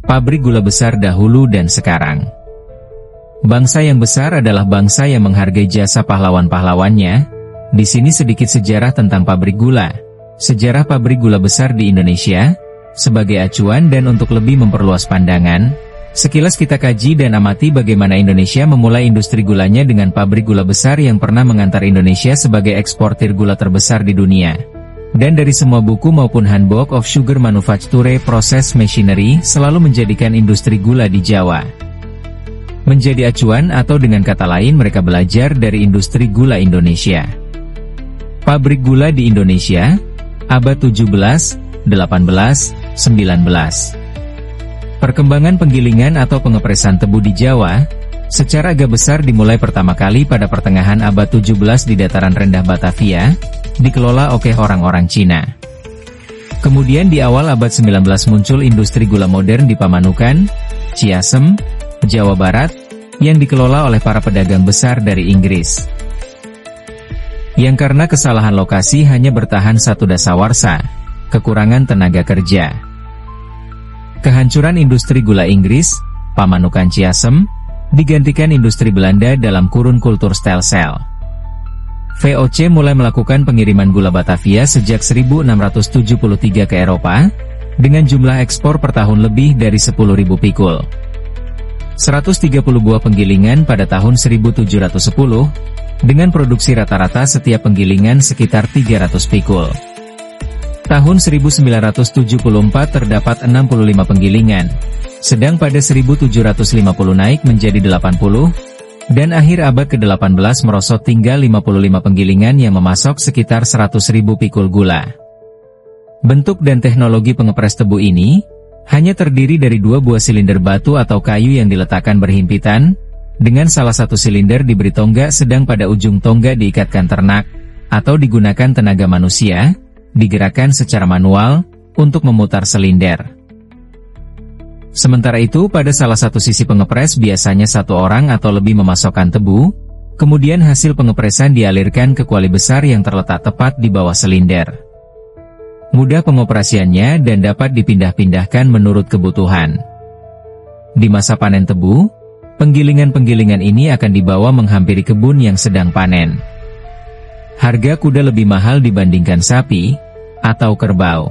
Pabrik gula besar dahulu dan sekarang. Bangsa yang besar adalah bangsa yang menghargai jasa pahlawan-pahlawannya. Di sini sedikit sejarah tentang pabrik gula. Sejarah pabrik gula besar di Indonesia. Sebagai acuan dan untuk lebih memperluas pandangan, sekilas kita kaji dan amati bagaimana Indonesia memulai industri gulanya dengan pabrik gula besar yang pernah mengantar Indonesia sebagai eksportir gula terbesar di dunia. Dan dari semua buku maupun Handbook of Sugar Manufacture Process Machinery selalu menjadikan industri gula di Jawa menjadi acuan, atau dengan kata lain mereka belajar dari industri gula Indonesia. Pabrik gula di Indonesia, abad 17, 18, 19. Perkembangan penggilingan atau pengepresan tebu di Jawa, secara agak besar dimulai pertama kali pada pertengahan abad 17 di dataran rendah Batavia, dikelola oleh orang-orang Cina. Kemudian di awal abad 19 muncul industri gula modern di Pamanukan, Ciasem, Jawa Barat, yang dikelola oleh para pedagang besar dari Inggris. Yang karena kesalahan lokasi hanya bertahan satu dasawarsa, kekurangan tenaga kerja. Kehancuran industri gula Inggris, Pamanukan Ciasem, digantikan industri Belanda dalam kurun kultur Stelsel. VOC mulai melakukan pengiriman gula Batavia sejak 1673 ke Eropa, dengan jumlah ekspor per tahun lebih dari 10.000 pikul. 130 buah penggilingan pada tahun 1710, dengan produksi rata-rata setiap penggilingan sekitar 300 pikul. Tahun 1974 terdapat 65 penggilingan, sedang pada 1750 naik menjadi 80, dan akhir abad ke-18 merosot tinggal 55 penggilingan yang memasok sekitar 100.000 pikul gula. Bentuk dan teknologi pengepres tebu ini hanya terdiri dari dua buah silinder batu atau kayu yang diletakkan berhimpitan, dengan salah satu silinder diberi tonggak sedang pada ujung tonggak diikatkan ternak, atau digunakan tenaga manusia, digerakkan secara manual, untuk memutar silinder. Sementara itu pada salah satu sisi pengepres biasanya satu orang atau lebih memasokkan tebu, kemudian hasil pengepresan dialirkan ke kuali besar yang terletak tepat di bawah silinder. Mudah pengoperasiannya dan dapat dipindah-pindahkan menurut kebutuhan. Di masa panen tebu, penggilingan-penggilingan ini akan dibawa menghampiri kebun yang sedang panen. Harga kuda lebih mahal dibandingkan sapi atau kerbau.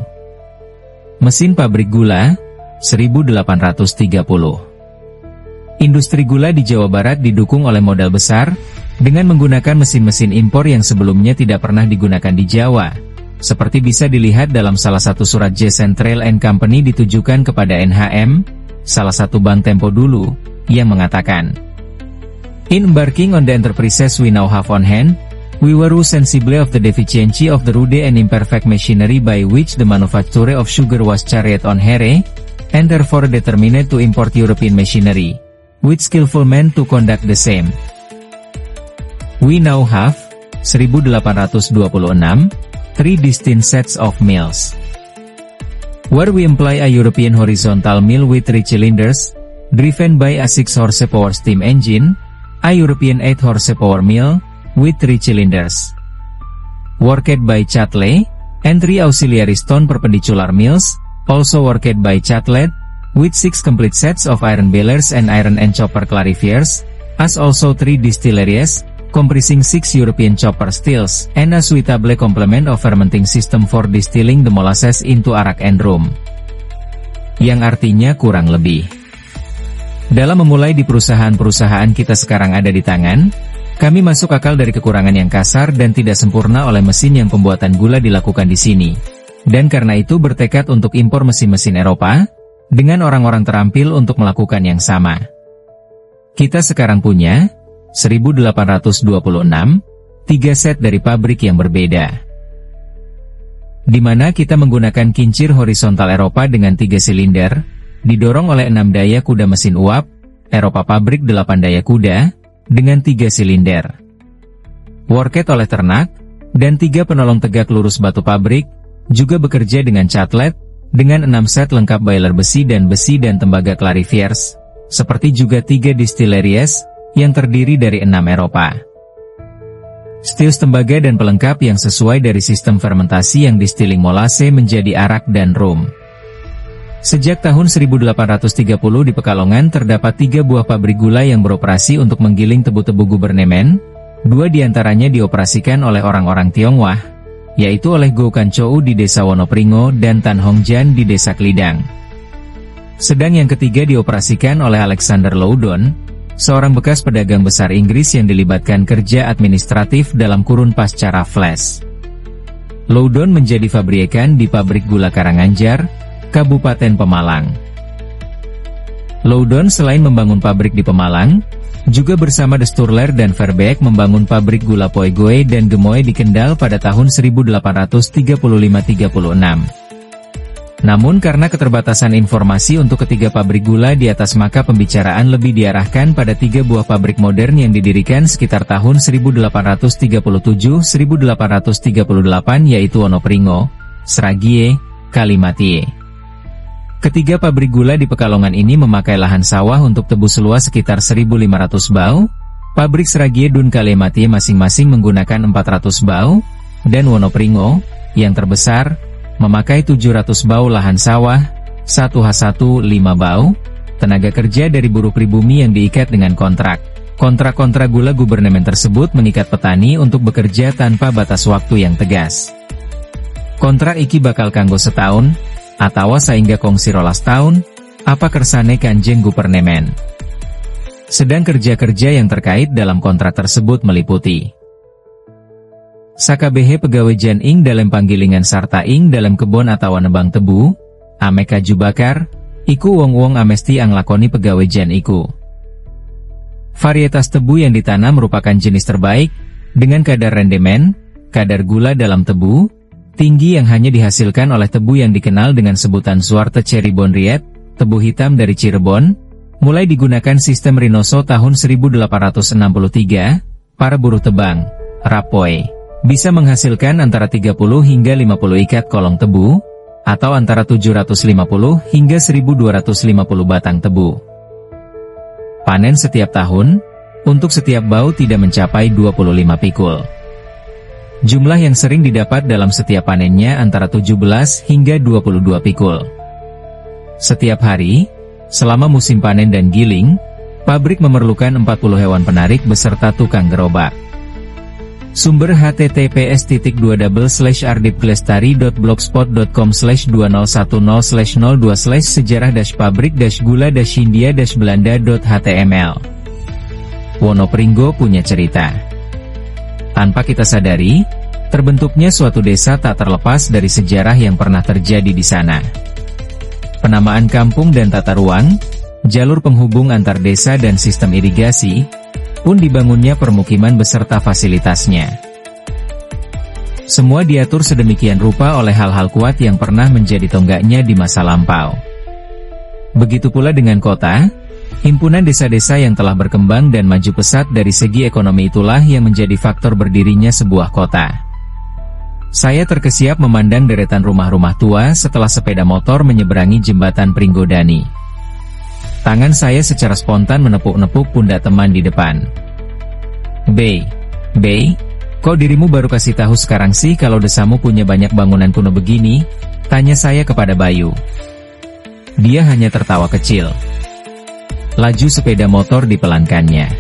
Mesin pabrik gula 1830. Industri gula di Jawa Barat didukung oleh modal besar, dengan menggunakan mesin-mesin impor yang sebelumnya tidak pernah digunakan di Jawa, seperti bisa dilihat dalam salah satu surat J. Central & Company ditujukan kepada NHM, salah satu bank tempo dulu, yang mengatakan, "In embarking on the enterprises we now have on hand, we were sensible of the deficiency of the rude and imperfect machinery by which the manufacture of sugar was carried on here, and therefore determined to import European machinery, with skillful men to conduct the same. We now have," 1826, "three distinct sets of mills, where we employ a European horizontal mill with 3 cylinders, driven by a 6 horsepower steam engine, a European 8 horsepower mill, with 3 cylinders, worked by Chatelet, and 3 auxiliary stone perpendicular mills, also worked by Chatelet, with 6 complete sets of iron balers and iron and chopper clarifiers, as also 3 distilleries, comprising 6 European chopper stills, and a suitable complement of fermenting system for distilling the molasses into arak and rum. Yang artinya kurang lebih, dalam memulai di perusahaan-perusahaan kita sekarang ada di tangan, kami masuk akal dari kekurangan yang kasar dan tidak sempurna oleh mesin yang pembuatan gula dilakukan di sini. Dan karena itu bertekad untuk impor mesin-mesin Eropa, dengan orang-orang terampil untuk melakukan yang sama. Kita sekarang punya, 1826, 3 set dari pabrik yang berbeda. Di mana kita menggunakan kincir horizontal Eropa dengan 3 silinder, didorong oleh 6 daya kuda mesin uap, Eropa pabrik 8 daya kuda, dengan 3 silinder. Worked oleh ternak, dan 3 penolong tegak lurus batu pabrik, juga bekerja dengan Chatelet, dengan 6 set lengkap boiler besi dan tembaga clarifiers, seperti juga 3 distilleries, yang terdiri dari 6 Eropa. Stills tembaga dan pelengkap yang sesuai dari sistem fermentasi yang distilling molase menjadi arak dan rum. Sejak tahun 1830 di Pekalongan terdapat 3 buah pabrik gula yang beroperasi untuk menggiling tebu-tebu Gubernemen, 2 diantaranya dioperasikan oleh orang-orang Tionghoa, yaitu oleh Go Kan Chou di Desa Wonopringo dan Tan Hong Jan di Desa Klidang. Sedang yang ketiga dioperasikan oleh Alexander Loudon, seorang bekas pedagang besar Inggris yang dilibatkan kerja administratif dalam kurun pasca Raffles. Loudon menjadi pabrikan di pabrik gula Karanganjar, Kabupaten Pemalang. Loudon selain membangun pabrik di Pemalang, juga bersama De Sturler dan Verbeek membangun pabrik gula Poegoe dan Gemoy di Kendal pada tahun 1835-36. Namun karena keterbatasan informasi untuk ketiga pabrik gula di atas, maka pembicaraan lebih diarahkan pada 3 buah pabrik modern yang didirikan sekitar tahun 1837-1838, yaitu Wonopringo, Sragie, Kalimatie. Ketiga pabrik gula di Pekalongan ini memakai lahan sawah untuk tebu seluas sekitar 1.500 bau, pabrik Sragie dan Kalimatie masing-masing menggunakan 400 bau, dan Wonopringo, yang terbesar, memakai 700 bau lahan sawah, 1H1 5 bau, tenaga kerja dari buruh pribumi yang diikat dengan kontrak. Kontrak-kontrak gula Gubernemen tersebut mengikat petani untuk bekerja tanpa batas waktu yang tegas. Kontrak iki bakal kanggo setahun, atau sehingga kongsi rolas tahun, apa kersane Kanjeng Gubernemen. Sedang kerja-kerja yang terkait dalam kontrak tersebut meliputi sakabehe pegawai jan ing dalam panggilingan sarta ing dalam kebon atau nebang tebu, ame kaju bakar, iku wong-wong amesti ang lakoni pegawai jan iku. Varietas tebu yang ditanam merupakan jenis terbaik, dengan kadar rendemen, kadar gula dalam tebu tinggi yang hanya dihasilkan oleh tebu yang dikenal dengan sebutan Zwarte Cirebon Riet, tebu hitam dari Cirebon, mulai digunakan sistem Rinoso tahun 1863, para buruh tebang, Rapoy, bisa menghasilkan antara 30 hingga 50 ikat kolong tebu, atau antara 750 hingga 1250 batang tebu. Panen setiap tahun, untuk setiap bau tidak mencapai 25 pikul. Jumlah yang sering didapat dalam setiap panennya antara 17 hingga 22 pikul. Setiap hari, selama musim panen dan giling, pabrik memerlukan 40 hewan penarik beserta tukang gerobak. Sumber https://ardipglestari.blogspot.com/201/0/pabrik-gula-hindia-belanda.html. Wonopringo punya cerita. Tanpa kita sadari, terbentuknya suatu desa tak terlepas dari sejarah yang pernah terjadi di sana. Penamaan kampung dan tata ruang, jalur penghubung antar desa dan sistem irigasi, pun dibangunnya permukiman beserta fasilitasnya. Semua diatur sedemikian rupa oleh hal-hal kuat yang pernah menjadi tonggaknya di masa lampau. Begitu pula dengan kota, himpunan desa-desa yang telah berkembang dan maju pesat dari segi ekonomi itulah yang menjadi faktor berdirinya sebuah kota. Saya terkesiap memandang deretan rumah-rumah tua setelah sepeda motor menyeberangi jembatan Pringgodani. Tangan saya secara spontan menepuk-nepuk pundak teman di depan. Bey, kok dirimu baru kasih tahu sekarang sih kalau desamu punya banyak bangunan kuno begini? Tanya saya kepada Bayu. Dia hanya tertawa kecil. Laju sepeda motor dipelankannya.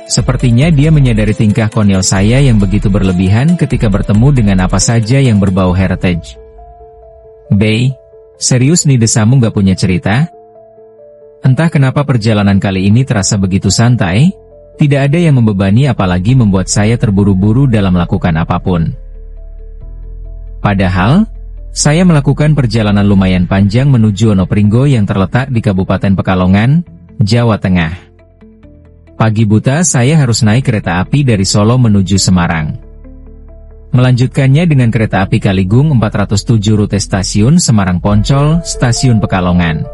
Sepertinya dia menyadari tingkah konyol saya yang begitu berlebihan ketika bertemu dengan apa saja yang berbau heritage. Bey, serius nih desamu gak punya cerita? Entah kenapa perjalanan kali ini terasa begitu santai, tidak ada yang membebani apalagi membuat saya terburu-buru dalam melakukan apapun. Padahal, saya melakukan perjalanan lumayan panjang menuju Wonopringo yang terletak di Kabupaten Pekalongan, Jawa Tengah. Pagi buta saya harus naik kereta api dari Solo menuju Semarang. Melanjutkannya dengan kereta api Kaligung 407 rute stasiun Semarang Poncol, stasiun Pekalongan.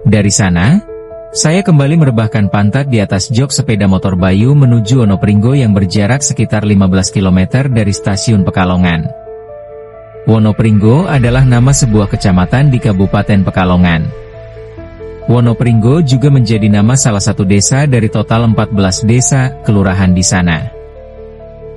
Dari sana, saya kembali merebahkan pantat di atas jok sepeda motor Bayu menuju Wonopringo yang berjarak sekitar 15 km dari stasiun Pekalongan. Wonopringo adalah nama sebuah kecamatan di Kabupaten Pekalongan. Wonopringo juga menjadi nama salah satu desa dari total 14 desa, kelurahan di sana.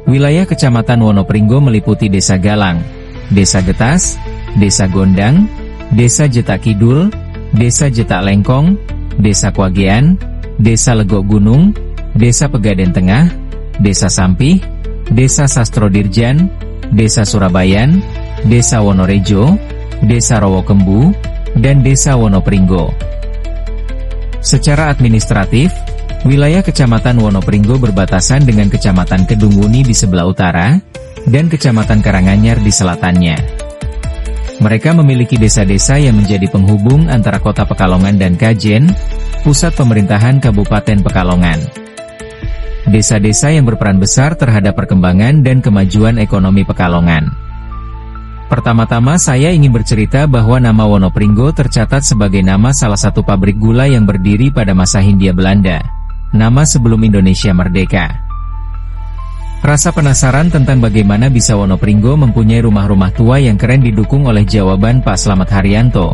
Wilayah Kecamatan Wonopringo meliputi Desa Galang, Desa Getas, Desa Gondang, Desa Jetak Kidul, Desa Jetak Lengkong, Desa Kwagean, Desa Legok Gunung, Desa Pegaden Tengah, Desa Sampih, Desa Sastrodirjan, Desa Surabayan, Desa Wonorejo, Desa Rowokembu, dan Desa Wonopringgo. Secara administratif, wilayah Kecamatan Wonopringgo berbatasan dengan Kecamatan Kedunguni di sebelah utara, dan Kecamatan Karanganyar di selatannya. Mereka memiliki desa-desa yang menjadi penghubung antara Kota Pekalongan dan Kajen, pusat pemerintahan Kabupaten Pekalongan. Desa-desa yang berperan besar terhadap perkembangan dan kemajuan ekonomi Pekalongan. Pertama-tama saya ingin bercerita bahwa nama Wonopringgo tercatat sebagai nama salah satu pabrik gula yang berdiri pada masa Hindia Belanda, nama sebelum Indonesia merdeka. Rasa penasaran tentang bagaimana bisa Wonopringgo mempunyai rumah-rumah tua yang keren didukung oleh jawaban Pak Slamet Haryanto,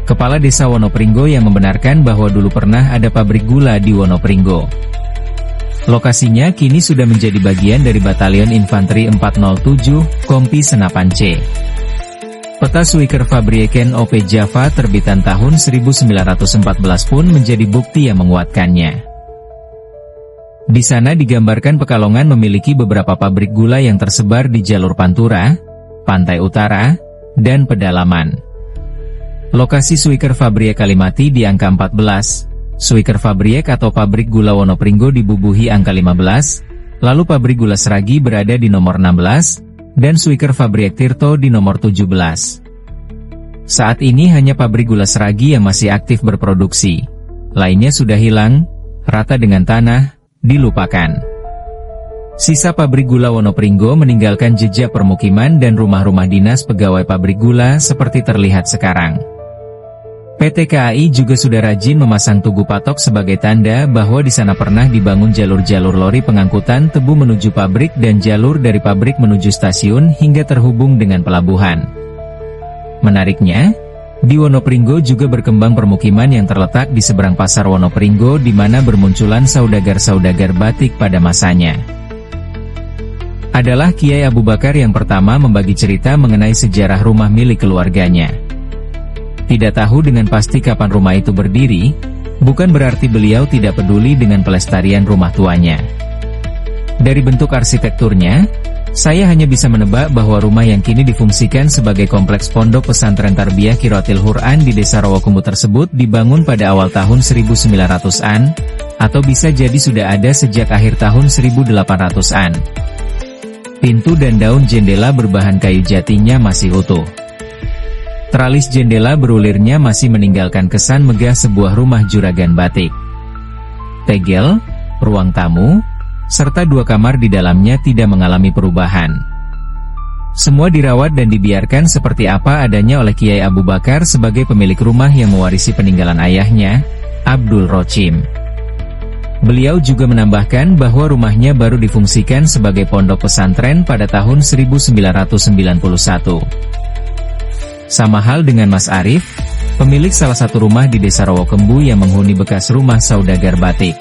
Kepala Desa Wonopringgo, yang membenarkan bahwa dulu pernah ada pabrik gula di Wonopringgo. Lokasinya kini sudah menjadi bagian dari Batalion Infanteri 407, Kompi Senapan C. Peta Suiker Fabrieken OP Java terbitan tahun 1914 pun menjadi bukti yang menguatkannya. Di sana digambarkan Pekalongan memiliki beberapa pabrik gula yang tersebar di jalur Pantura, Pantai Utara, dan Pedalaman. Lokasi Suiker Fabriek Kalimati di angka 14, Suiker Fabriek atau pabrik gula Wonopringgo dibubuhi angka 15, lalu pabrik gula Seragi berada di nomor 16, dan Suiker Fabriek Tirto di nomor 17. Saat ini hanya pabrik gula Seragi yang masih aktif berproduksi. Lainnya sudah hilang, rata dengan tanah, dilupakan. Sisa pabrik gula Wonopringgo meninggalkan jejak permukiman dan rumah-rumah dinas pegawai pabrik gula seperti terlihat sekarang. PT KAI juga sudah rajin memasang tugu patok sebagai tanda bahwa di sana pernah dibangun jalur-jalur lori pengangkutan tebu menuju pabrik dan jalur dari pabrik menuju stasiun hingga terhubung dengan pelabuhan. Menariknya, di Wonopringgo juga berkembang permukiman yang terletak di seberang pasar Wonopringgo di mana bermunculan saudagar-saudagar batik pada masanya. Adalah Kiai Abu Bakar yang pertama membagi cerita mengenai sejarah rumah milik keluarganya. Tidak tahu dengan pasti kapan rumah itu berdiri, bukan berarti beliau tidak peduli dengan pelestarian rumah tuanya. Dari bentuk arsitekturnya, saya hanya bisa menebak bahwa rumah yang kini difungsikan sebagai kompleks pondok pesantren Tarbiyah Qiraatil Qur'an di Desa Rowokembu tersebut dibangun pada awal tahun 1900-an, atau bisa jadi sudah ada sejak akhir tahun 1800-an. Pintu dan daun jendela berbahan kayu jatinya masih utuh. Tralis jendela berulirnya masih meninggalkan kesan megah sebuah rumah juragan batik. Tegel, ruang tamu, serta 2 kamar di dalamnya tidak mengalami perubahan. Semua dirawat dan dibiarkan seperti apa adanya oleh Kiai Abu Bakar sebagai pemilik rumah yang mewarisi peninggalan ayahnya, Abdul Rochim. Beliau juga menambahkan bahwa rumahnya baru difungsikan sebagai pondok pesantren pada tahun 1991. Sama hal dengan Mas Arif, pemilik salah satu rumah di Desa Rowokembu yang menghuni bekas rumah saudagar batik.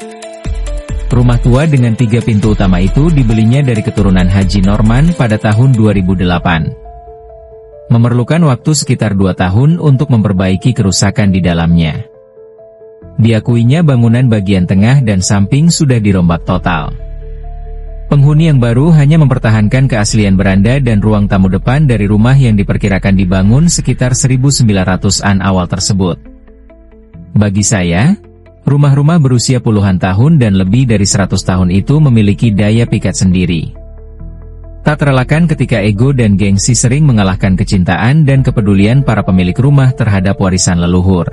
Rumah tua dengan 3 pintu utama itu dibelinya dari keturunan Haji Norman pada tahun 2008. Memerlukan waktu sekitar 2 tahun untuk memperbaiki kerusakan di dalamnya. Diakuinya bangunan bagian tengah dan samping sudah dirombak total. Penghuni yang baru hanya mempertahankan keaslian beranda dan ruang tamu depan dari rumah yang diperkirakan dibangun sekitar 1900-an awal tersebut. Bagi saya, rumah-rumah berusia puluhan tahun dan lebih dari 100 tahun itu memiliki daya pikat sendiri. Tak terelakkan ketika ego dan gengsi sering mengalahkan kecintaan dan kepedulian para pemilik rumah terhadap warisan leluhur.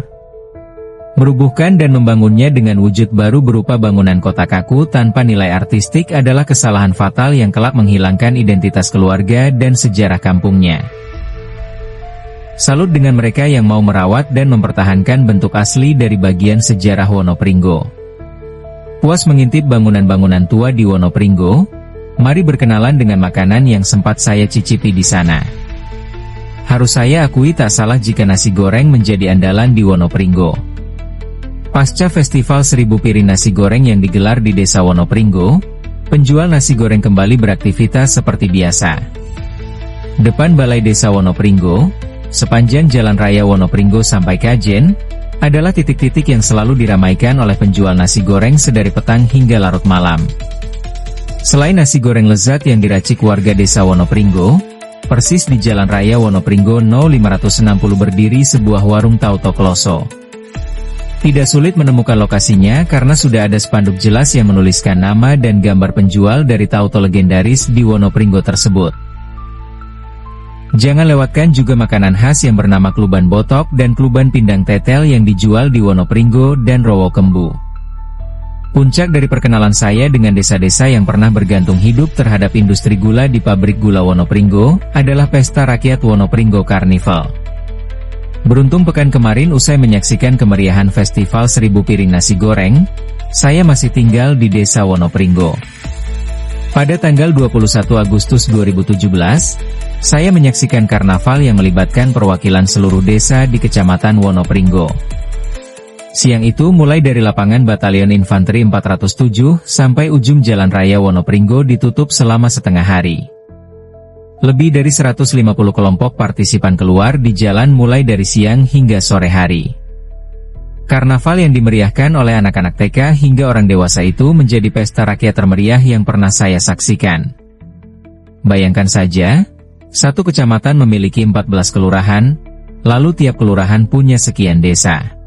Merubuhkan dan membangunnya dengan wujud baru berupa bangunan kota kaku tanpa nilai artistik adalah kesalahan fatal yang kelak menghilangkan identitas keluarga dan sejarah kampungnya. Salut dengan mereka yang mau merawat dan mempertahankan bentuk asli dari bagian sejarah Wonopringgo. Puas mengintip bangunan-bangunan tua di Wonopringgo, mari berkenalan dengan makanan yang sempat saya cicipi di sana. Harus saya akui tak salah jika nasi goreng menjadi andalan di Wonopringgo. Pasca festival 1000 piring nasi goreng yang digelar di Desa Wonopringgo, penjual nasi goreng kembali beraktivitas seperti biasa. Depan Balai Desa Wonopringgo, sepanjang Jalan Raya Wonopringgo sampai Kajen, adalah titik-titik yang selalu diramaikan oleh penjual nasi goreng sedari petang hingga larut malam. Selain nasi goreng lezat yang diracik warga desa Wonopringgo, persis di Jalan Raya Wonopringgo No. 560 berdiri sebuah warung Tauto Kloso. Tidak sulit menemukan lokasinya karena sudah ada spanduk jelas yang menuliskan nama dan gambar penjual dari Tauto legendaris di Wonopringgo tersebut. Jangan lewatkan juga makanan khas yang bernama kluban botok dan kluban pindang tetel yang dijual di Wonopringgo dan Rowokembu. Puncak dari perkenalan saya dengan desa-desa yang pernah bergantung hidup terhadap industri gula di pabrik gula Wonopringgo adalah Pesta Rakyat Wonopringgo Carnival. Beruntung pekan kemarin usai menyaksikan kemeriahan Festival 1000 Piring Nasi Goreng, saya masih tinggal di desa Wonopringgo. Pada tanggal 21 Agustus 2017, saya menyaksikan karnaval yang melibatkan perwakilan seluruh desa di Kecamatan Wonopringgo. Siang itu mulai dari lapangan Batalion Infanteri 407 sampai ujung Jalan Raya Wonopringgo ditutup selama setengah hari. Lebih dari 150 kelompok partisipan keluar di jalan mulai dari siang hingga sore hari. Karnaval yang dimeriahkan oleh anak-anak TK hingga orang dewasa itu menjadi pesta rakyat termeriah yang pernah saya saksikan. Bayangkan saja, satu kecamatan memiliki 14 kelurahan, lalu tiap kelurahan punya sekian desa.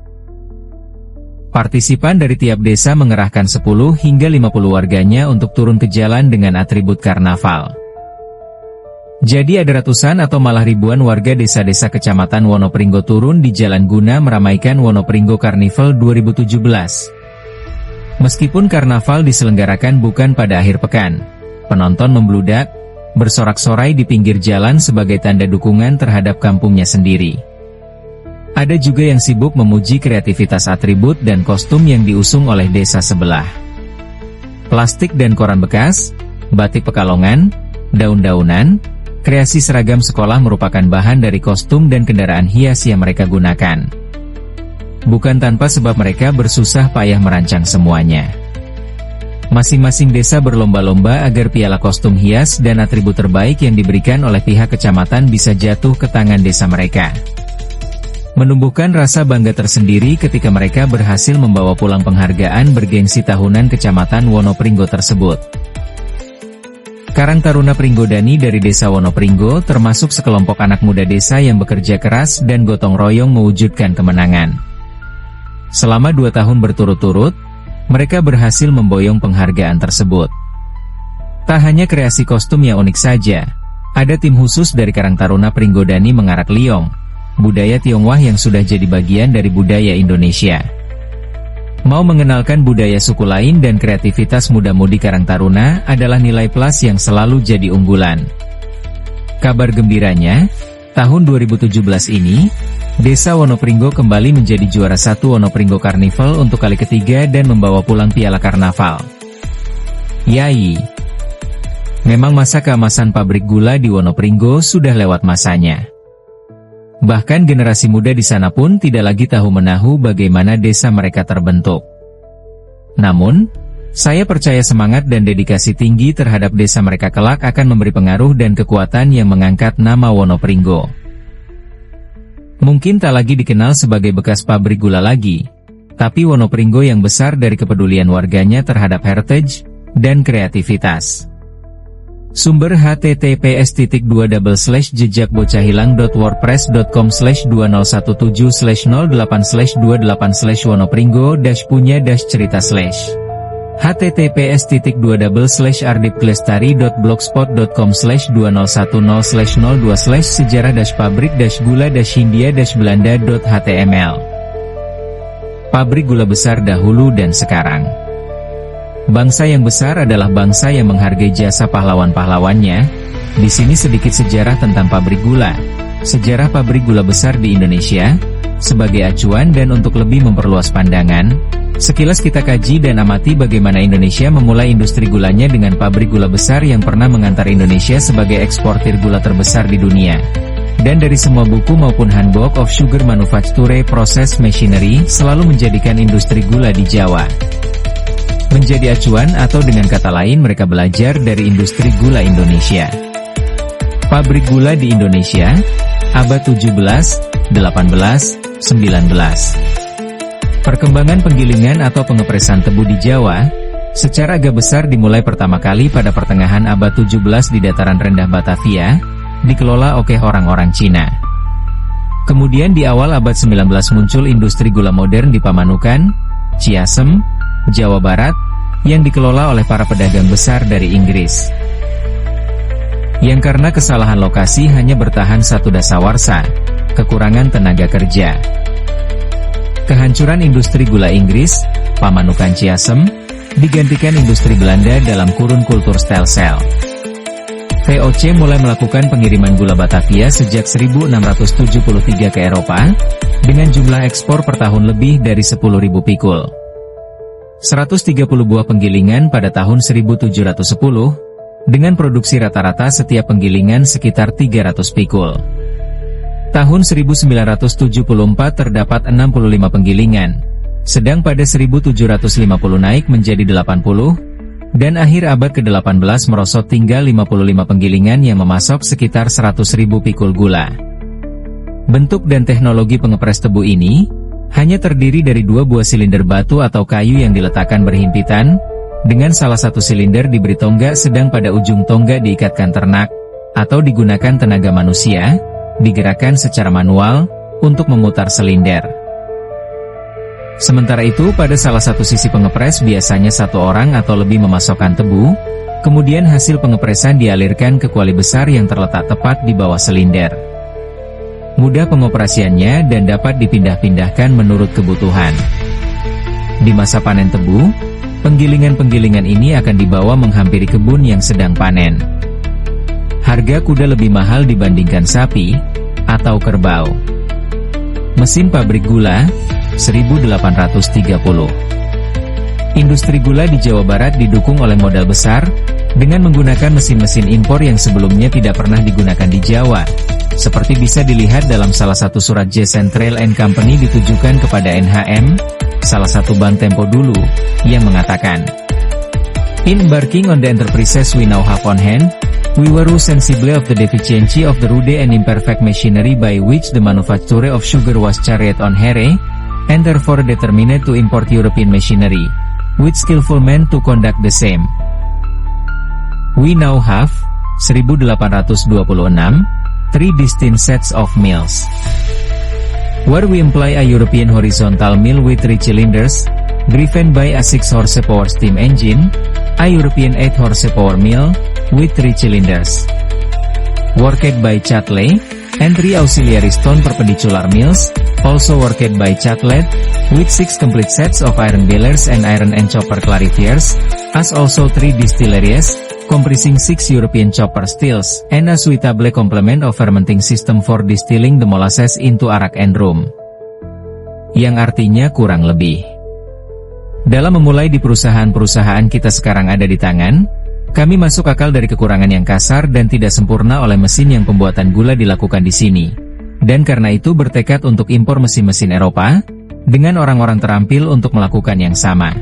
Partisipan dari tiap desa mengerahkan 10 hingga 50 warganya untuk turun ke jalan dengan atribut karnaval. Jadi ada ratusan atau malah ribuan warga desa-desa Kecamatan Wonopringgo turun di jalan guna meramaikan Wonopringgo Carnival 2017. Meskipun karnaval diselenggarakan bukan pada akhir pekan, penonton membludak, bersorak-sorai di pinggir jalan sebagai tanda dukungan terhadap kampungnya sendiri. Ada juga yang sibuk memuji kreativitas atribut dan kostum yang diusung oleh desa sebelah. Plastik dan koran bekas, batik Pekalongan, daun-daunan, kreasi seragam sekolah merupakan bahan dari kostum dan kendaraan hias yang mereka gunakan. Bukan tanpa sebab mereka bersusah payah merancang semuanya. Masing-masing desa berlomba-lomba agar piala kostum hias dan atribut terbaik yang diberikan oleh pihak kecamatan bisa jatuh ke tangan desa mereka. Menumbuhkan rasa bangga tersendiri ketika mereka berhasil membawa pulang penghargaan bergengsi tahunan Kecamatan Wonopringgo tersebut. Karang Taruna Pringgodani dari desa Wonopringgo termasuk sekelompok anak muda desa yang bekerja keras dan gotong royong mewujudkan kemenangan. Selama 2 tahun berturut-turut, mereka berhasil memboyong penghargaan tersebut. Tak hanya kreasi kostum yang unik saja, ada tim khusus dari Karang Taruna Pringgodani mengarak liong, budaya Tionghoa yang sudah jadi bagian dari budaya Indonesia. Mau mengenalkan budaya suku lain dan kreativitas muda-mudi Karang Taruna adalah nilai plus yang selalu jadi unggulan. Kabar gembiranya, tahun 2017 ini, Desa Wonopringgo kembali menjadi juara 1 Wonopringgo Carnival untuk kali ketiga dan membawa pulang piala karnaval. Yai! Memang masa keemasan pabrik gula di Wonopringgo sudah lewat masanya. Bahkan generasi muda di sana pun tidak lagi tahu-menahu bagaimana desa mereka terbentuk. Namun, saya percaya semangat dan dedikasi tinggi terhadap desa mereka kelak akan memberi pengaruh dan kekuatan yang mengangkat nama Wonopringgo. Mungkin tak lagi dikenal sebagai bekas pabrik gula lagi, tapi Wonopringgo yang besar dari kepedulian warganya terhadap heritage dan kreativitas. Sumber https://jejakbocahilang.wordpress.com/2081/08/28/Wonopringgo-punya-cerita/ https://ardipklestari.blogspot.com/2001/02/sejarah-pabrik-gula-hindia-belanda.html. Pabrik gula besar dahulu dan sekarang. Bangsa yang besar adalah bangsa yang menghargai jasa pahlawan-pahlawannya. Di sini sedikit sejarah tentang pabrik gula, sejarah pabrik gula besar di Indonesia, sebagai acuan dan untuk lebih memperluas pandangan. Sekilas kita kaji dan amati bagaimana Indonesia memulai industri gulanya dengan pabrik gula besar yang pernah mengantar Indonesia sebagai eksportir gula terbesar di dunia. Dan dari semua buku maupun Handbook of Sugar Manufacture Process Machinery selalu menjadikan industri gula di Jawa menjadi acuan, atau dengan kata lain mereka belajar dari industri gula Indonesia. Pabrik gula di Indonesia, Abad 17, 18, 19. Perkembangan penggilingan atau pengepresan tebu di Jawa, secara agak besar dimulai pertama kali pada pertengahan abad 17 di dataran rendah Batavia, dikelola oleh orang-orang Cina. Kemudian di awal abad 19 muncul industri gula modern di Pamanukan, Ciasem, Jawa Barat, yang dikelola oleh para pedagang besar dari Inggris. Yang karena kesalahan lokasi hanya bertahan satu dasawarsa, kekurangan tenaga kerja. Kehancuran industri gula Inggris, Pamanukan Ciasem, digantikan industri Belanda dalam kurun kultur Stelsel. VOC mulai melakukan pengiriman gula Batavia sejak 1673 ke Eropa, dengan jumlah ekspor per tahun lebih dari 10.000 pikul. 130 buah penggilingan pada tahun 1710, dengan produksi rata-rata setiap penggilingan sekitar 300 pikul. Tahun 1974 terdapat 65 penggilingan, sedang pada 1750 naik menjadi 80, dan akhir abad ke-18 merosot tinggal 55 penggilingan yang memasok sekitar 100.000 pikul gula. Bentuk dan teknologi pengepres tebu ini hanya terdiri dari dua buah silinder batu atau kayu yang diletakkan berhimpitan, dengan salah satu silinder diberi tonggak sedang pada ujung tonggak diikatkan ternak, atau digunakan tenaga manusia, digerakkan secara manual, untuk memutar silinder. Sementara itu pada salah satu sisi pengepres biasanya satu orang atau lebih memasokkan tebu, kemudian hasil pengepresan dialirkan ke kuali besar yang terletak tepat di bawah silinder. Mudah pengoperasiannya dan dapat dipindah-pindahkan menurut kebutuhan. Di masa panen tebu, penggilingan-penggilingan ini akan dibawa menghampiri kebun yang sedang panen. Harga kuda lebih mahal dibandingkan sapi atau kerbau. Mesin pabrik gula 1830. Industri gula di Jawa Barat didukung oleh modal besar, dengan menggunakan mesin-mesin impor yang sebelumnya tidak pernah digunakan di Jawa, seperti bisa dilihat dalam salah satu surat J. Central & Company ditujukan kepada NHM, salah satu bank tempo dulu, yang mengatakan, "In embarking on the enterprises we now have on hand, we were sensible of the deficiency of the rude and imperfect machinery by which the manufacture of sugar was carried on here, and therefore determined to import European machinery, with skillful men to conduct the same. We now have," 1826, "three distinct sets of mills, where we employ a European horizontal mill with 3 cylinders, driven by a 6 horsepower steam engine, a European 8 horsepower mill, with 3 cylinders, worked by Chatelet, and 3 auxiliary stone perpendicular mills, also worked by Chatelet, with 6 complete sets of iron billers and iron and chopper clarifiers, as also 3 distilleries, comprising 6 European chopper stills, and a suitable complement of fermenting system for distilling the molasses into arak and rum." Yang artinya kurang lebih, dalam memulai di perusahaan-perusahaan kita sekarang ada di tangan, kami masuk akal dari kekurangan yang kasar dan tidak sempurna oleh mesin yang pembuatan gula dilakukan di sini. Dan karena itu bertekad untuk impor mesin-mesin Eropa, dengan orang-orang terampil untuk melakukan yang sama.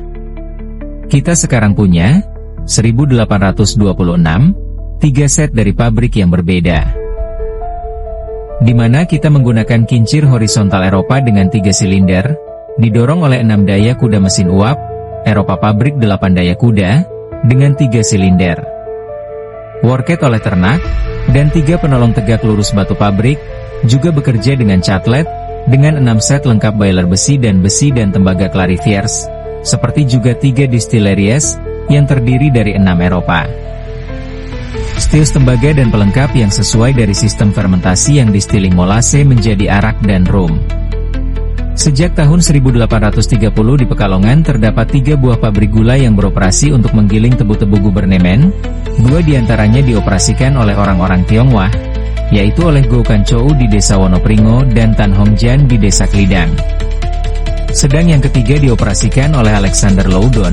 Kita sekarang punya, 1826, 3 set dari pabrik yang berbeda. Di mana kita menggunakan kincir horizontal Eropa dengan 3 silinder, didorong oleh 6 daya kuda mesin uap, Eropa pabrik 8 daya kuda, dengan 3 silinder. Worked oleh ternak, dan 3 penolong tegak lurus batu pabrik, juga bekerja dengan Chatelet, dengan 6 set lengkap boiler besi dan tembaga clarifiers, seperti juga 3 distilleries, yang terdiri dari 6 Eropa. Stills tembaga dan pelengkap yang sesuai dari sistem fermentasi yang distilling molase menjadi arak dan rum. Sejak tahun 1830 di Pekalongan terdapat 3 buah pabrik gula yang beroperasi untuk menggiling tebu-tebu gubernemen, 2 diantaranya dioperasikan oleh orang-orang Tionghoa, yaitu oleh Go Kan Chou di desa Wonopringo dan Tan Hong Jan di desa Klidang. Sedang yang ketiga dioperasikan oleh Alexander Loudon,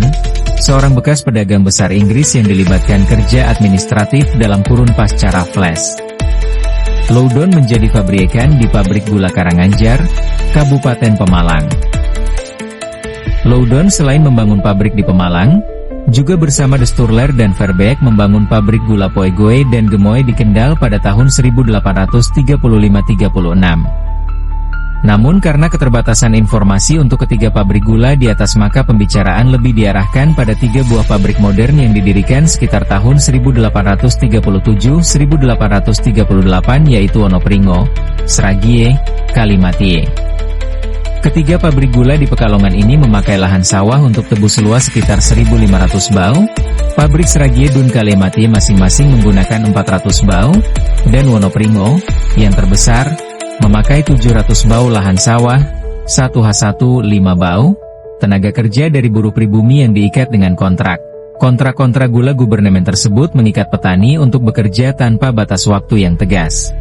seorang bekas pedagang besar Inggris yang dilibatkan kerja administratif dalam kurun pasca Raffles. Loudon menjadi pabrikan di pabrik gula Karanganjar, Kabupaten Pemalang. Loudon selain membangun pabrik di Pemalang, Juga bersama Desturler dan Verbeek membangun pabrik gula Poegoe dan Gemoy di Kendal pada tahun 1835-36. Namun karena keterbatasan informasi untuk ketiga pabrik gula di atas, maka pembicaraan lebih diarahkan pada 3 buah pabrik modern yang didirikan sekitar tahun 1837-1838, yaitu Wonopringo, Sragie, Kalimatie. Ketiga pabrik gula di Pekalongan ini memakai lahan sawah untuk tebu seluas sekitar 1.500 bau, pabrik Sragie dan Kalimatie masing-masing menggunakan 400 bau, dan Wonopringo, yang terbesar, memakai 700 bau lahan sawah, 1H15 bau, tenaga kerja dari buruh pribumi yang diikat dengan kontrak. Kontrak-kontrak gula gubernemen tersebut mengikat petani untuk bekerja tanpa batas waktu yang tegas.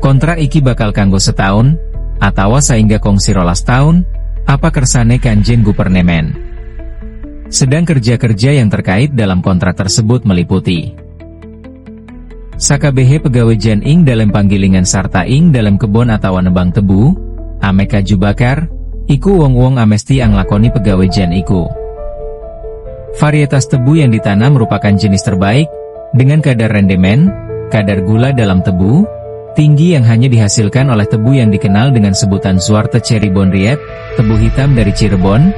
Kontrak iki bakal kanggo setahun, atau sehingga kongsi rolas tahun, apa kersane kanjen gubernemen. Sedang kerja-kerja yang terkait dalam kontrak tersebut meliputi sakabehe pegawai jan ing dalam panggilingan sarta ing dalam kebon atau nebang tebu, ame kaju bakar, iku wong-wong amesti ang lakoni pegawai jan iku. Varietas tebu yang ditanam merupakan jenis terbaik, dengan kadar rendemen, kadar gula dalam tebu, tinggi yang hanya dihasilkan oleh tebu yang dikenal dengan sebutan Zwarte Cirebon Riet, tebu hitam dari Cirebon,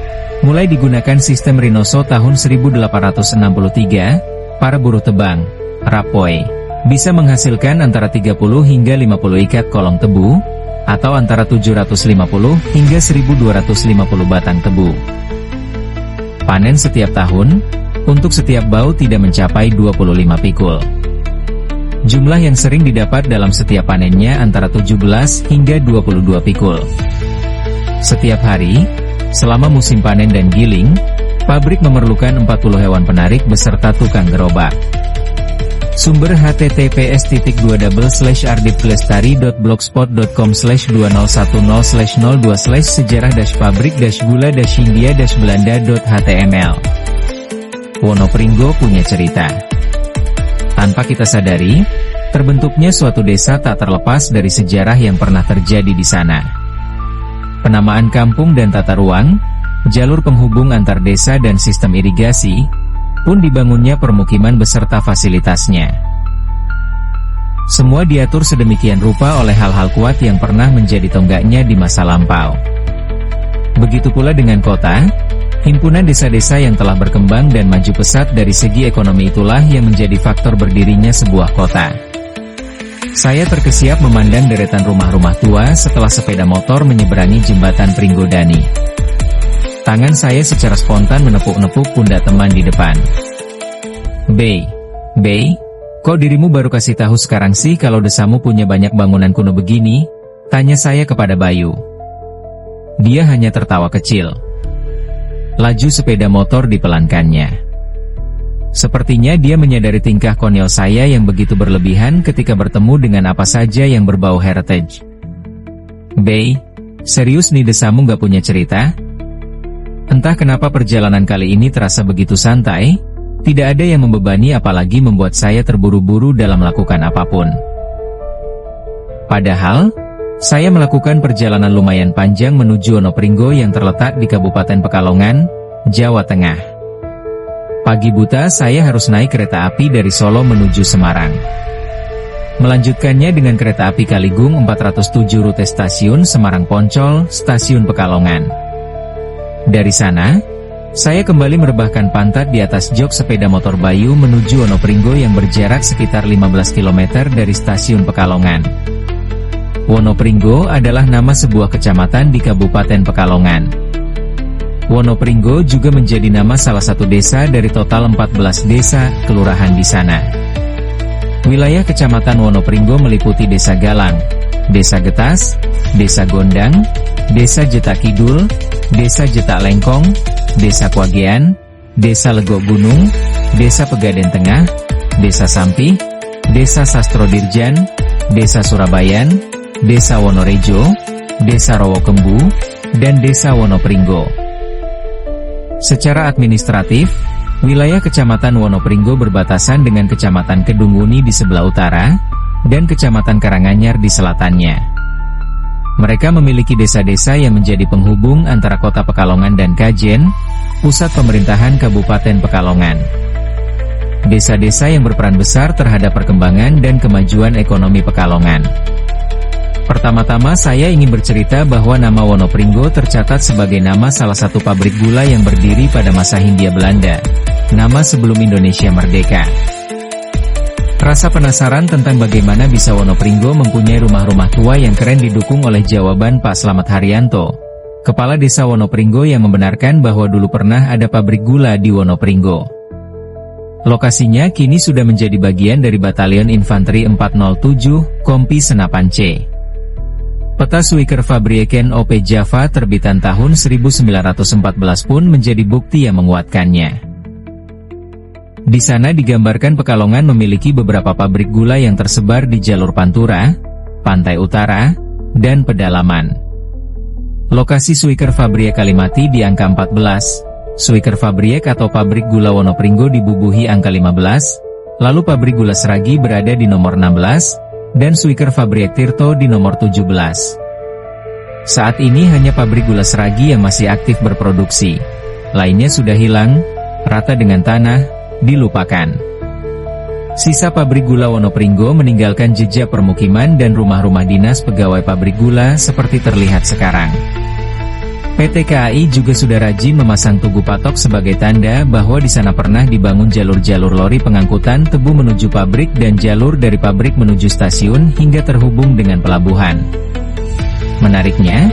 mulai digunakan sistem Rinoso tahun 1863, para buruh tebang, rapoi, bisa menghasilkan antara 30 hingga 50 ikat kolong tebu, atau antara 750 hingga 1250 batang tebu. Panen setiap tahun, untuk setiap bau tidak mencapai 25 pikul. Jumlah yang sering didapat dalam setiap panennya antara 17 hingga 22 pikul. Setiap hari, selama musim panen dan giling, pabrik memerlukan 40 hewan penarik beserta tukang gerobak. Sumber https://ardipplestari.blogspot.com/2001-pabrik-gula-india-belanda.html. Wonopringo punya cerita. Tanpa kita sadari, terbentuknya suatu desa tak terlepas dari sejarah yang pernah terjadi di sana. Penamaan kampung dan tata ruang, jalur penghubung antar desa dan sistem irigasi, pun dibangunnya permukiman beserta fasilitasnya. Semua diatur sedemikian rupa oleh hal-hal kuat yang pernah menjadi tonggaknya di masa lampau. Begitu pula dengan kota, himpunan desa-desa yang telah berkembang dan maju pesat dari segi ekonomi itulah yang menjadi faktor berdirinya sebuah kota. Saya terkesiap memandang deretan rumah-rumah tua setelah sepeda motor menyeberangi jembatan Pringgodani. Tangan saya secara spontan menepuk-nepuk pundak teman di depan. Bey, kok dirimu baru kasih tahu sekarang sih kalau desamu punya banyak bangunan kuno begini? Tanya saya kepada Bayu. Dia hanya tertawa kecil. Laju sepeda motor dipelankannya. Sepertinya dia menyadari tingkah konyol saya yang begitu berlebihan ketika bertemu dengan apa saja yang berbau heritage. Bey, serius nih desamu gak punya cerita? Entah kenapa perjalanan kali ini terasa begitu santai, tidak ada yang membebani apalagi membuat saya terburu-buru dalam melakukan apapun. Padahal, saya melakukan perjalanan lumayan panjang menuju Wonopringo yang terletak di Kabupaten Pekalongan, Jawa Tengah. Pagi buta saya harus naik kereta api dari Solo menuju Semarang. Melanjutkannya dengan kereta api Kaligung 407 rute stasiun Semarang Poncol, stasiun Pekalongan. Dari sana, saya kembali merebahkan pantat di atas jok sepeda motor Bayu menuju Wonopringo yang berjarak sekitar 15 km dari stasiun Pekalongan. Wonopringo adalah nama sebuah kecamatan di Kabupaten Pekalongan. Wonopringo juga menjadi nama salah satu desa dari total 14 desa, kelurahan di sana. Wilayah Kecamatan Wonopringo meliputi Desa Galang, Desa Getas, Desa Gondang, Desa Jetak Kidul, Desa Jetak Lengkong, Desa Kwagean, Desa Legok Gunung, Desa Pegaden Tengah, Desa Sampi, Desa Sastrodirjan, Desa Surabayan, Desa Wonorejo, Desa Rowokembu, dan Desa Wonopringo. Secara administratif, wilayah Kecamatan Wonopringo berbatasan dengan Kecamatan Kedunguni di sebelah utara, dan Kecamatan Karanganyar di selatannya. Mereka memiliki desa-desa yang menjadi penghubung antara kota Pekalongan dan Kajen, pusat pemerintahan Kabupaten Pekalongan. Desa-desa yang berperan besar terhadap perkembangan dan kemajuan ekonomi Pekalongan. Pertama-tama saya ingin bercerita bahwa nama Wonopringgo tercatat sebagai nama salah satu pabrik gula yang berdiri pada masa Hindia Belanda, nama sebelum Indonesia merdeka. Rasa penasaran tentang bagaimana bisa Wonopringgo mempunyai rumah-rumah tua yang keren didukung oleh jawaban Pak Slamet Haryanto, Kepala Desa Wonopringgo, yang membenarkan bahwa dulu pernah ada pabrik gula di Wonopringgo. Lokasinya kini sudah menjadi bagian dari Batalion Infanteri 407, Kompi Senapan C. Peta Suiker Fabrieken OP Java terbitan tahun 1914 pun menjadi bukti yang menguatkannya. Di sana digambarkan Pekalongan memiliki beberapa pabrik gula yang tersebar di jalur Pantura, Pantai Utara, dan Pedalaman. Lokasi Suiker Fabriek Kalimati di angka 14, Suiker Fabriek atau pabrik gula Wonopringgo dibubuhi angka 15, lalu pabrik gula Seragi berada di nomor 16, dan Suiker Fabriek Tirto di nomor 17. Saat ini hanya pabrik gula Seragi yang masih aktif berproduksi. Lainnya sudah hilang, rata dengan tanah, dilupakan. Sisa pabrik gula Wonopringgo meninggalkan jejak permukiman dan rumah-rumah dinas pegawai pabrik gula seperti terlihat sekarang. PT KAI juga sudah rajin memasang tugu patok sebagai tanda bahwa di sana pernah dibangun jalur-jalur lori pengangkutan tebu menuju pabrik dan jalur dari pabrik menuju stasiun hingga terhubung dengan pelabuhan. Menariknya,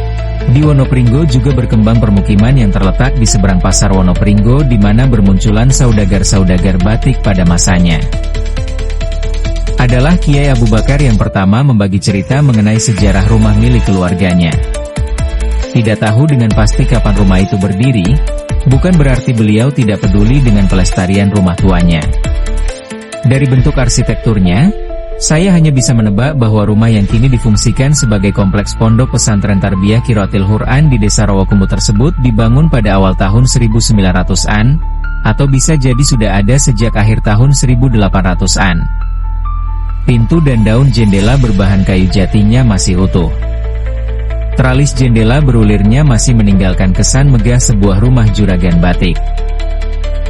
di Wonopringgo juga berkembang permukiman yang terletak di seberang pasar Wonopringgo di mana bermunculan saudagar-saudagar batik pada masanya. Adalah Kiai Abu Bakar yang pertama membagi cerita mengenai sejarah rumah milik keluarganya. Tidak tahu dengan pasti kapan rumah itu berdiri, bukan berarti beliau tidak peduli dengan pelestarian rumah tuanya. Dari bentuk arsitekturnya, saya hanya bisa menebak bahwa rumah yang kini difungsikan sebagai kompleks pondok pesantren Tarbiyah Qiraatil Qur'an di Desa Rawakumbu tersebut dibangun pada awal tahun 1900-an, atau bisa jadi sudah ada sejak akhir tahun 1800-an. Pintu dan daun jendela berbahan kayu jatinya masih utuh. Tralis jendela berulirnya masih meninggalkan kesan megah sebuah rumah juragan batik.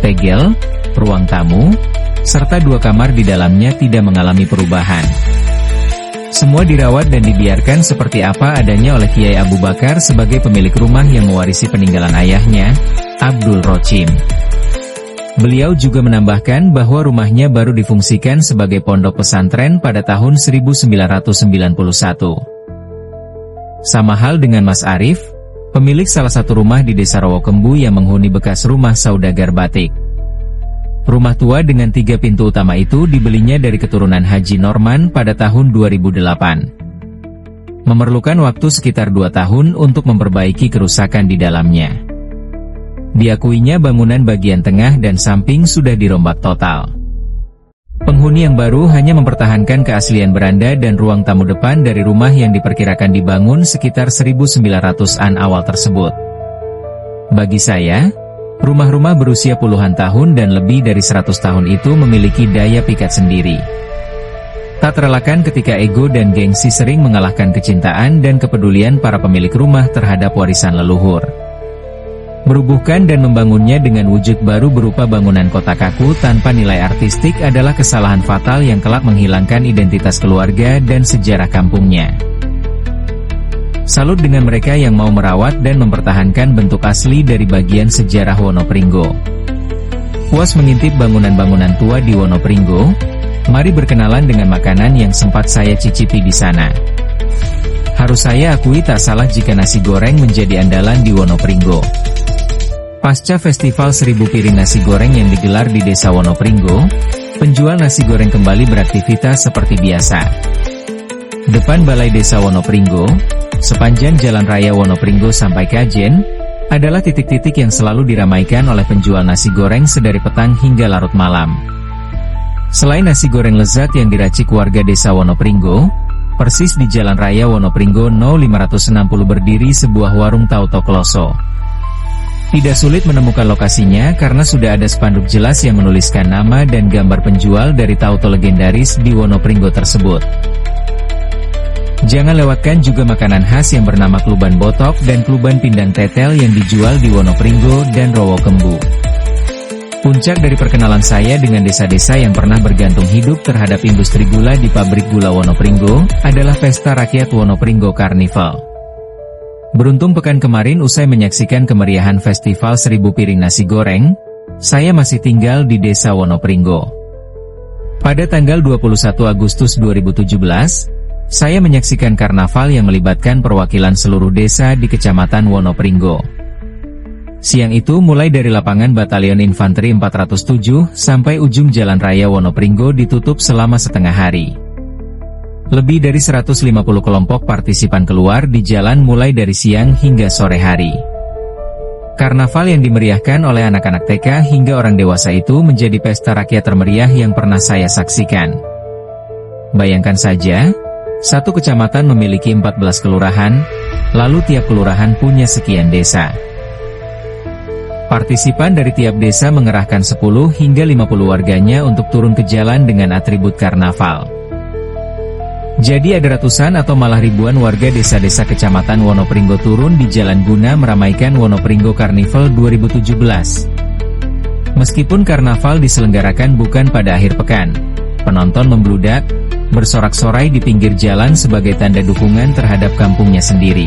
Tegel, ruang tamu, serta 2 kamar di dalamnya tidak mengalami perubahan. Semua dirawat dan dibiarkan seperti apa adanya oleh Kiai Abu Bakar sebagai pemilik rumah yang mewarisi peninggalan ayahnya, Abdul Rochim. Beliau juga menambahkan bahwa rumahnya baru difungsikan sebagai pondok pesantren pada tahun 1991. Sama hal dengan Mas Arif, pemilik salah satu rumah di Desa Rawakumbu yang menghuni bekas rumah saudagar batik. Rumah tua dengan 3 pintu utama itu dibelinya dari keturunan Haji Norman pada tahun 2008. Memerlukan waktu sekitar 2 tahun untuk memperbaiki kerusakan di dalamnya. Diakuinya bangunan bagian tengah dan samping sudah dirombak total. Penghuni yang baru hanya mempertahankan keaslian beranda dan ruang tamu depan dari rumah yang diperkirakan dibangun sekitar 1900-an awal tersebut. Bagi saya, rumah-rumah berusia puluhan tahun dan lebih dari 100 tahun itu memiliki daya pikat sendiri. Tak terelakkan ketika ego dan gengsi sering mengalahkan kecintaan dan kepedulian para pemilik rumah terhadap warisan leluhur. Merubuhkan dan membangunnya dengan wujud baru berupa bangunan kota kaku tanpa nilai artistik adalah kesalahan fatal yang kelak menghilangkan identitas keluarga dan sejarah kampungnya. Salut dengan mereka yang mau merawat dan mempertahankan bentuk asli dari bagian sejarah Wonopringgo. Puas mengintip bangunan-bangunan tua di Wonopringgo? Mari berkenalan dengan makanan yang sempat saya cicipi di sana. Harus saya akui tak salah jika nasi goreng menjadi andalan di Wonopringgo. Pasca festival 1000 piring nasi goreng yang digelar di Desa Wonopringgo, penjual nasi goreng kembali beraktivitas seperti biasa. Depan Balai Desa Wonopringgo, sepanjang Jalan Raya Wonopringgo sampai Kajen, adalah titik-titik yang selalu diramaikan oleh penjual nasi goreng sedari petang hingga larut malam. Selain nasi goreng lezat yang diracik warga Desa Wonopringgo, persis di Jalan Raya Wonopringgo No 560 berdiri sebuah warung Tauto Kloso. Tidak sulit menemukan lokasinya karena sudah ada spanduk jelas yang menuliskan nama dan gambar penjual dari tauto legendaris di Wonopringgo tersebut. Jangan lewatkan juga makanan khas yang bernama kluban botok dan kluban pindang tetel yang dijual di Wonopringgo dan Rowokembu. Puncak dari perkenalan saya dengan desa-desa yang pernah bergantung hidup terhadap industri gula di pabrik gula Wonopringgo, adalah Pesta Rakyat Wonopringgo Carnival. Beruntung pekan kemarin usai menyaksikan kemeriahan festival 1000 piring nasi goreng, saya masih tinggal di desa Wonopringgo. Pada tanggal 21 Agustus 2017, saya menyaksikan karnaval yang melibatkan perwakilan seluruh desa di Kecamatan Wonopringgo. Siang itu mulai dari lapangan Batalion Infanteri 407 sampai ujung Jalan Raya Wonopringgo ditutup selama setengah hari. Lebih dari 150 kelompok partisipan keluar di jalan mulai dari siang hingga sore hari. Karnaval yang dimeriahkan oleh anak-anak TK hingga orang dewasa itu menjadi pesta rakyat termeriah yang pernah saya saksikan. Bayangkan saja, satu kecamatan memiliki 14 kelurahan, lalu tiap kelurahan punya sekian desa. Partisipan dari tiap desa mengerahkan 10 hingga 50 warganya untuk turun ke jalan dengan atribut karnaval. Jadi ada ratusan atau malah ribuan warga desa-desa Kecamatan Wonopringgo turun di jalan guna meramaikan Wonopringgo Carnival 2017. Meskipun karnaval diselenggarakan bukan pada akhir pekan, penonton membludak, bersorak-sorai di pinggir jalan sebagai tanda dukungan terhadap kampungnya sendiri.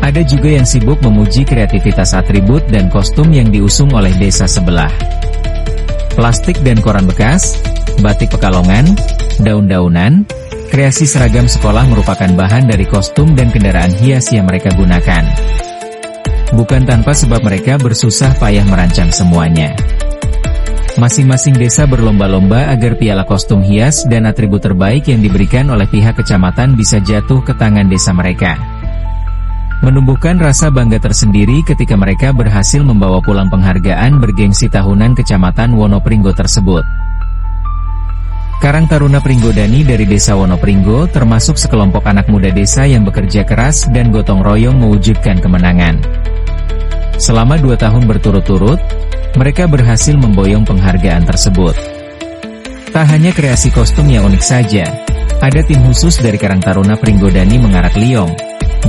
Ada juga yang sibuk memuji kreativitas atribut dan kostum yang diusung oleh desa sebelah. Plastik dan koran bekas, batik Pekalongan, daun-daunan, kreasi seragam sekolah merupakan bahan dari kostum dan kendaraan hias yang mereka gunakan. Bukan tanpa sebab mereka bersusah payah merancang semuanya. Masing-masing desa berlomba-lomba agar piala kostum hias dan atribut terbaik yang diberikan oleh pihak kecamatan bisa jatuh ke tangan desa mereka. Menumbuhkan rasa bangga tersendiri ketika mereka berhasil membawa pulang penghargaan bergengsi tahunan Kecamatan Wonopringgo tersebut. Karang Taruna Pringgodani dari desa Wonopringgo termasuk sekelompok anak muda desa yang bekerja keras dan gotong royong mewujudkan kemenangan. Selama 2 tahun berturut-turut, mereka berhasil memboyong penghargaan tersebut. Tak hanya kreasi kostum yang unik saja, ada tim khusus dari Karang Taruna Pringgodani mengarak liong,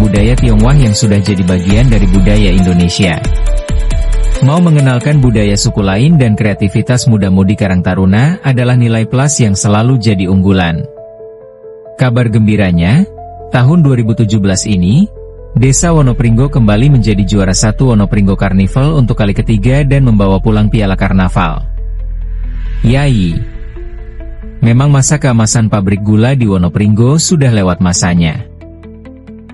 budaya Tionghoa yang sudah jadi bagian dari budaya Indonesia. Mau mengenalkan budaya suku lain dan kreativitas muda-mudi Karang Taruna adalah nilai plus yang selalu jadi unggulan. Kabar gembiranya, tahun 2017 ini, Desa Wonopringgo kembali menjadi juara 1 Wonopringgo Carnival untuk kali ketiga dan membawa pulang piala karnaval. Yai! Memang masa keemasan pabrik gula di Wonopringgo sudah lewat masanya.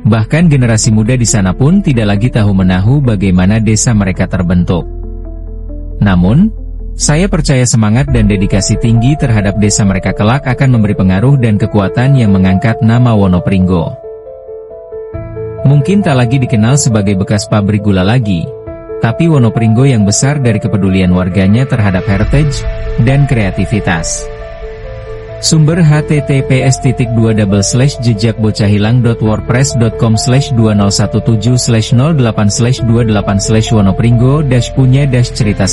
Bahkan generasi muda di sana pun tidak lagi tahu-menahu bagaimana desa mereka terbentuk. Namun, saya percaya semangat dan dedikasi tinggi terhadap desa mereka kelak akan memberi pengaruh dan kekuatan yang mengangkat nama Wonopringgo. Mungkin tak lagi dikenal sebagai bekas pabrik gula lagi, tapi Wonopringgo yang besar dari kepedulian warganya terhadap heritage dan kreativitas. Sumber https://2017/08/28/28/Wonopringgo-punya-cerita/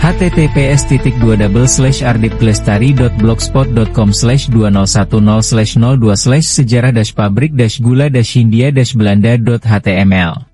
https://ardipglestari.blogspot.com/2010/02/sejarah-pabrik-gula-hindia-belanda.html